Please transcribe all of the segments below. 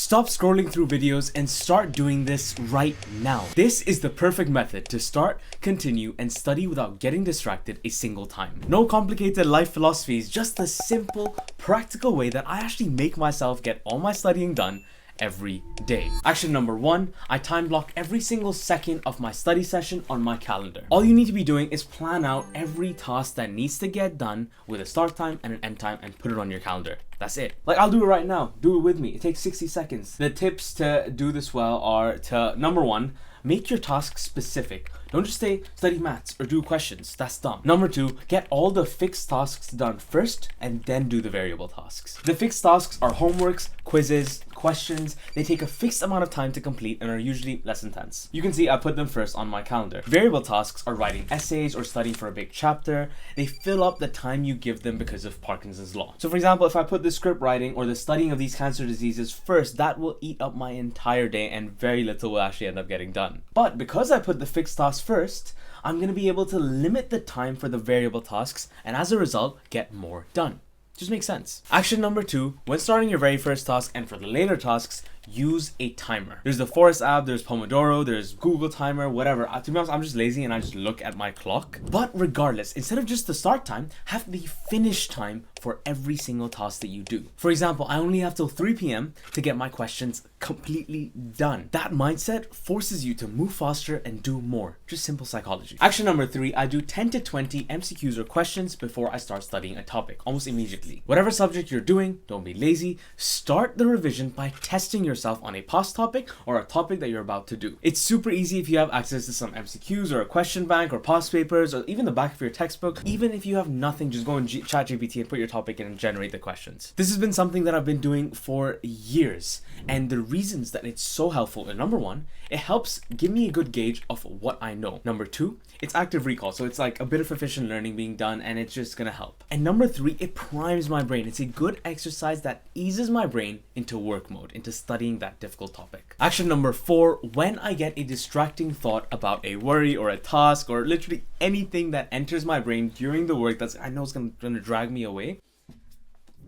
Stop scrolling through videos and start doing this right now. This is the perfect method to start, continue, and study without getting distracted a single time. No complicated life philosophies, just the simple, practical way that I actually make myself get all my studying done every day. Action number 1, I time block every single second of my study session on my calendar. All you need to be doing is plan out every task that needs to get done with a start time and an end time and put it on your calendar. That's it. Like, I'll do it right now. Do it with me. It takes 60 seconds. The tips to do this well are to, number 1, make your tasks specific. Don't just say study maths or do questions. That's dumb. Number 2, get all the fixed tasks done first and then do the variable tasks. The fixed tasks are homeworks, quizzes, questions. They take a fixed amount of time to complete and are usually less intense. You can see I put them first on my calendar. Variable tasks are writing essays or studying for a big chapter. They fill up the time you give them because of Parkinson's law. So for example, if I put the script writing or the studying of these cancer diseases first, that will eat up my entire day and very little will actually end up getting done. But because I put the fixed tasks first, I'm going to be able to limit the time for the variable tasks and as a result, get more done. Just makes sense. Action number 2, when starting your very first task and for the later tasks, use a timer. There's the Forest app, there's Pomodoro, there's Google Timer, whatever. To be honest, I'm just lazy and I just look at my clock. But regardless, instead of just the start time, have the finish time for every single task that you do. For example, I only have till 3 p.m. to get my questions completely done. That mindset forces you to move faster and do more. Just simple psychology. Action number 3, I do 10 to 20 MCQs or questions before I start studying a topic, almost immediately. Whatever subject you're doing, don't be lazy. Start the revision by testing yourself on a past topic or a topic that you're about to do. It's super easy if you have access to some MCQs or a question bank or past papers or even the back of your textbook. Even if you have nothing, just go in ChatGPT and put your topic in and generate the questions. This has been something that I've been doing for years, and the reasons that it's so helpful are, number 1, it helps give me a good gauge of what I know. Number 2, it's active recall, so it's like a bit of efficient learning being done and it's just gonna help. And number 3, it primes my brain. It's a good exercise that eases my brain into work mode, into studying that difficult topic. Action number 4, when I get a distracting thought about a worry or a task or literally anything that enters my brain during the work that's I know is gonna drag me away,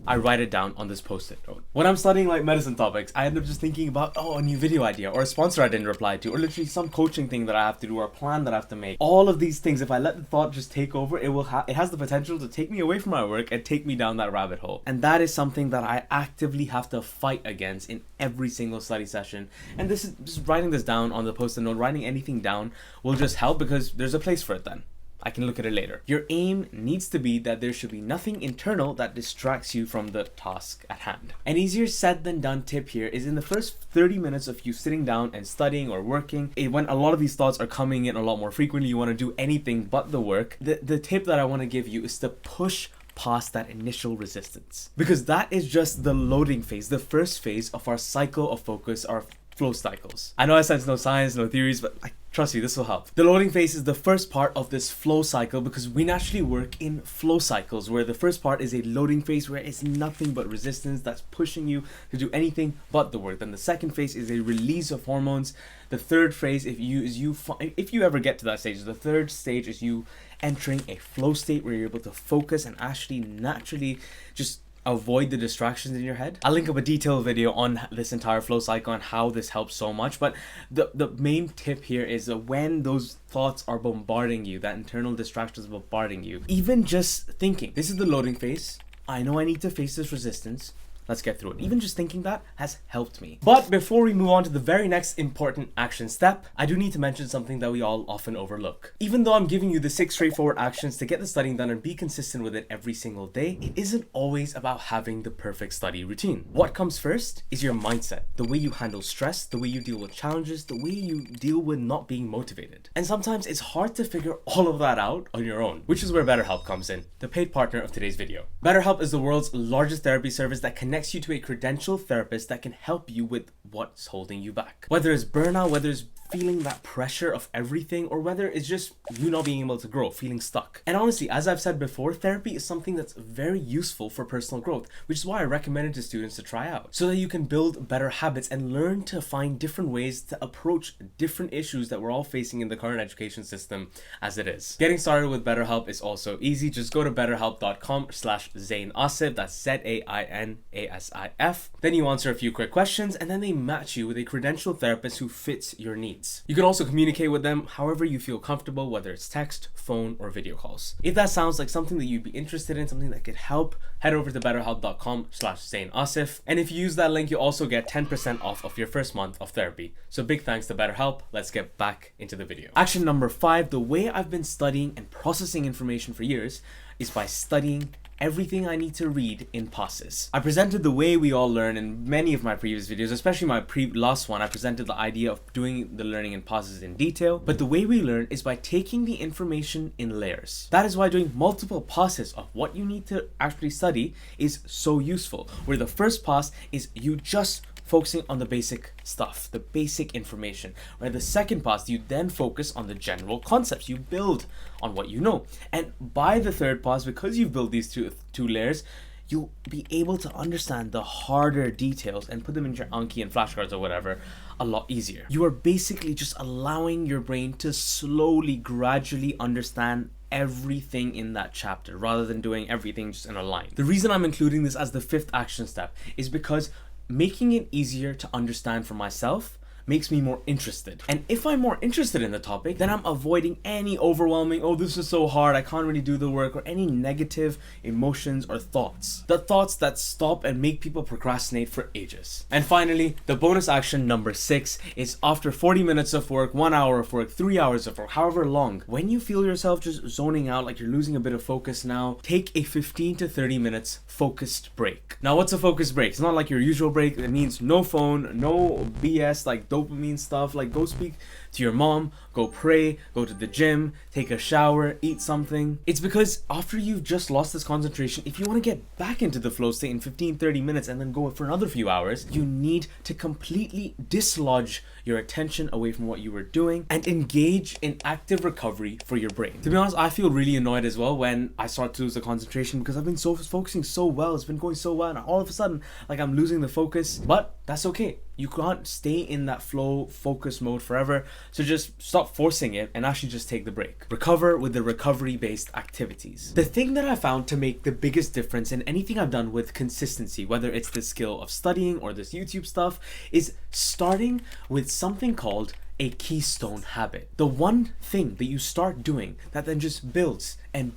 I write it down on this post-it note. When I'm studying like medicine topics, I end up just thinking about, a new video idea or a sponsor I didn't reply to or literally some coaching thing that I have to do or a plan that I have to make. All of these things, if I let the thought just take over, it has the potential to take me away from my work and take me down that rabbit hole. And that is something that I actively have to fight against in every single study session. And this is just writing this down on the post-it note, writing anything down will just help because there's a place for it then. I can look at it later. Your aim needs to be that there should be nothing internal that distracts you from the task at hand. An easier said than done tip here is in the first 30 minutes of you sitting down and studying or working, when a lot of these thoughts are coming in a lot more frequently, you want to do anything but the work, the tip that I want to give you is to push past that initial resistance. Because that is just the loading phase, the first phase of our cycle of focus, our flow cycles. I know I said it's no science, no theories, but trust me, this will help. The loading phase is the first part of this flow cycle because we naturally work in flow cycles where the first part is a loading phase where it's nothing but resistance that's pushing you to do anything but the work. Then the second phase is a release of hormones. The third phase, if you ever get to that stage, the third stage is you entering a flow state where you're able to focus and actually naturally just avoid the distractions in your head. I'll link up a detailed video on this entire flow cycle and how this helps so much. But the main tip here is that when those thoughts are bombarding you, that internal distractions are bombarding you, even just thinking, this is the loading phase. I know I need to face this resistance. Let's get through it. Even just thinking that has helped me. But before we move on to the very next important action step, I do need to mention something that we all often overlook. Even though I'm giving you the 6 straightforward actions to get the studying done and be consistent with it every single day, it isn't always about having the perfect study routine. What comes first is your mindset, the way you handle stress, the way you deal with challenges, the way you deal with not being motivated. And sometimes it's hard to figure all of that out on your own, which is where BetterHelp comes in, the paid partner of today's video. BetterHelp is the world's largest therapy service that connects you to a credentialed therapist that can help you with what's holding you back. Whether it's burnout, whether it's feeling that pressure of everything, or whether it's just you not being able to grow, feeling stuck. And honestly, as I've said before, therapy is something that's very useful for personal growth, which is why I recommend it to students to try out, so that you can build better habits and learn to find different ways to approach different issues that we're all facing in the current education system as it is. Getting started with BetterHelp is also easy. Just go to betterhelp.com/ZainAsif, that's ZAINASIF. Then you answer a few quick questions, and then they match you with a credentialed therapist who fits your needs. You can also communicate with them however you feel comfortable, whether it's text, phone, or video calls. If that sounds like something that you'd be interested in, something that could help, head over to betterhelp.com/ZainAsif. And if you use that link, you also get 10% off of your first month of therapy. So big thanks to BetterHelp. Let's get back into the video. Action number 5, the way I've been studying and processing information for years is by studying everything I need to read in passes. I presented the way we all learn in many of my previous videos, especially my last one. I presented the idea of doing the learning in passes in detail, but the way we learn is by taking the information in layers. That is why doing multiple passes of what you need to actually study is so useful, where the first pass is you just focusing on the basic stuff, the basic information, where the second pass you then focus on the general concepts, you build on what you know, and by the third pass, because you've built these two layers, you'll be able to understand the harder details and put them in your Anki and flashcards or whatever a lot easier. You are basically just allowing your brain to slowly, gradually understand everything in that chapter rather than doing everything just in a line. The reason I'm including this as the 5th action step is because making it easier to understand for myself makes me more interested. And if I'm more interested in the topic, then I'm avoiding any overwhelming, oh, this is so hard, I can't really do the work, or any negative emotions or thoughts. The thoughts that stop and make people procrastinate for ages. And finally, the bonus action number 6 is after 40 minutes of work, 1 hour of work, 3 hours of work, however long, when you feel yourself just zoning out, like you're losing a bit of focus now, take a 15 to 30 minutes focused break. Now, what's a focused break? It's not like your usual break. It means no phone, no BS, like dopamine stuff, like go speak to your mom, go pray, go to the gym, take a shower, eat something. It's because after you've just lost this concentration, if you want to get back into the flow state in 15-30 minutes and then go for another few hours, you need to completely dislodge your attention away from what you were doing and engage in active recovery for your brain. To be honest, I feel really annoyed as well when I start to lose the concentration because I've been focusing so well, it's been going so well, and all of a sudden, like I'm losing the focus, but that's okay. You can't stay in that flow focus mode forever, so just stop forcing it and actually just take the break. Recover with the recovery-based activities. The thing that I found to make the biggest difference in anything I've done with consistency, whether it's the skill of studying or this YouTube stuff, is starting with something called a keystone habit. The one thing that you start doing that then just builds and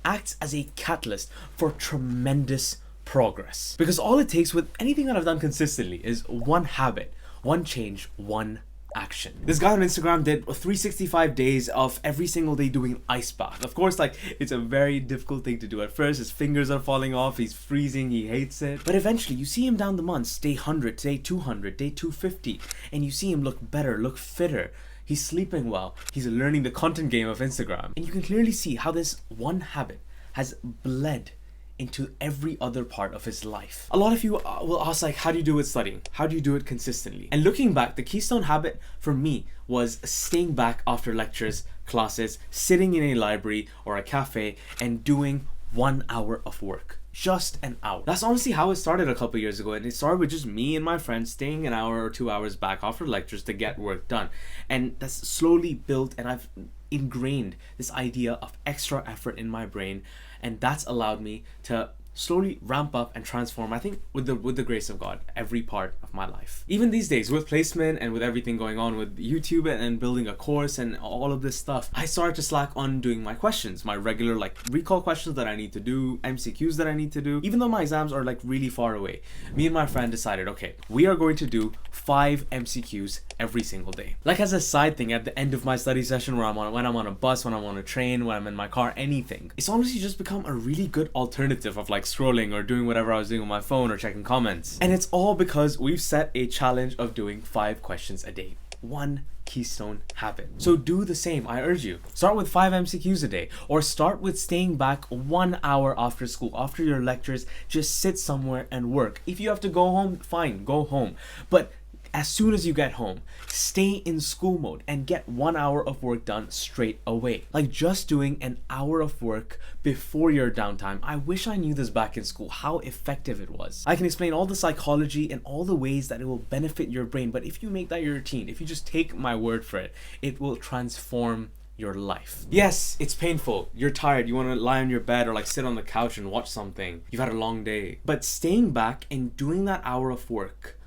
acts as a catalyst for tremendous progress. Because all it takes with anything that I've done consistently is one habit, one change, one action. This guy on Instagram did 365 days of every single day doing an ice bath. Of course, like, it's a very difficult thing to do at first. His fingers are falling off, he's freezing, he hates it. But eventually you see him down the months, day 100, day 200, day 250, and you see him look better, look fitter. He's sleeping well, he's learning the content game of Instagram. And you can clearly see how this one habit has bled into every other part of his life. A lot of you will ask, like, how do you do it studying? How do you do it consistently? And looking back, the keystone habit for me was staying back after lectures, classes, sitting in a library or a cafe and doing 1 hour of work. Just an hour. That's honestly how it started a couple years ago, and it started with just me and my friends staying an hour or 2 hours back after lectures to get work done. And that's slowly built, and I've ingrained this idea of extra effort in my brain, and that's allowed me to slowly ramp up and transform, I think, with the grace of God, every part of my life. Even these days, with placement and with everything going on with YouTube and building a course and all of this stuff, I started to slack on doing my questions, my regular like recall questions that I need to do, MCQs that I need to do. Even though my exams are like really far away, me and my friend decided, okay, we are going to do 5 MCQs every single day. Like as a side thing at the end of my study session, when I'm on a bus, when I'm on a train, when I'm in my car, anything. It's honestly just become a really good alternative of like scrolling or doing whatever I was doing on my phone or checking comments. And it's all because we've set a challenge of doing 5 questions a day. One keystone habit. So do the same, I urge you. Start with 5 MCQs a day, or start with staying back 1 hour after school, after your lectures. Just sit somewhere and work. If you have to go home, fine, go home. But as soon as you get home, stay in school mode and get 1 hour of work done straight away. Like just doing an hour of work before your downtime. I wish I knew this back in school, how effective it was. I can explain all the psychology and all the ways that it will benefit your brain, but if you make that your routine, if you just take my word for it, it will transform your life. Yes, it's painful. You're tired. You want to lie on your bed or like sit on the couch and watch something. You've had a long day. But staying back and doing that hour of work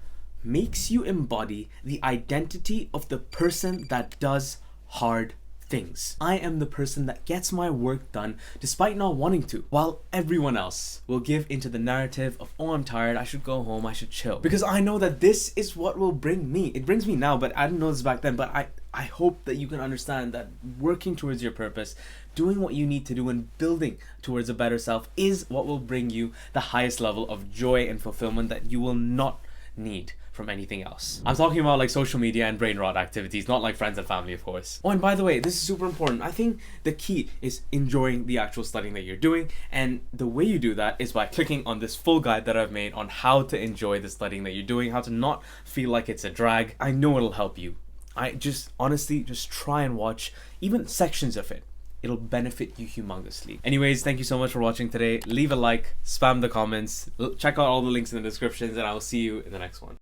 makes you embody the identity of the person that does hard things. I am the person that gets my work done despite not wanting to, while everyone else will give into the narrative of, oh, I'm tired, I should go home, I should chill. Because I know that this is what will bring me. It brings me now, but I didn't know this back then. But I hope that you can understand that working towards your purpose, doing what you need to do, and building towards a better self is what will bring you the highest level of joy and fulfillment that you will not need from anything else. I'm talking about like social media and brain rot activities, not like friends and family, of course. Oh, and by the way, this is super important. I think the key is enjoying the actual studying that you're doing, and the way you do that is by clicking on this full guide that I've made on how to enjoy the studying that you're doing, how to not feel like it's a drag. I know it'll help you. I just honestly just try and watch even sections of it. It'll benefit you humongously. Anyways, thank you so much for watching today. Leave a like, spam the comments, check out all the links in the descriptions, and I will see you in the next one.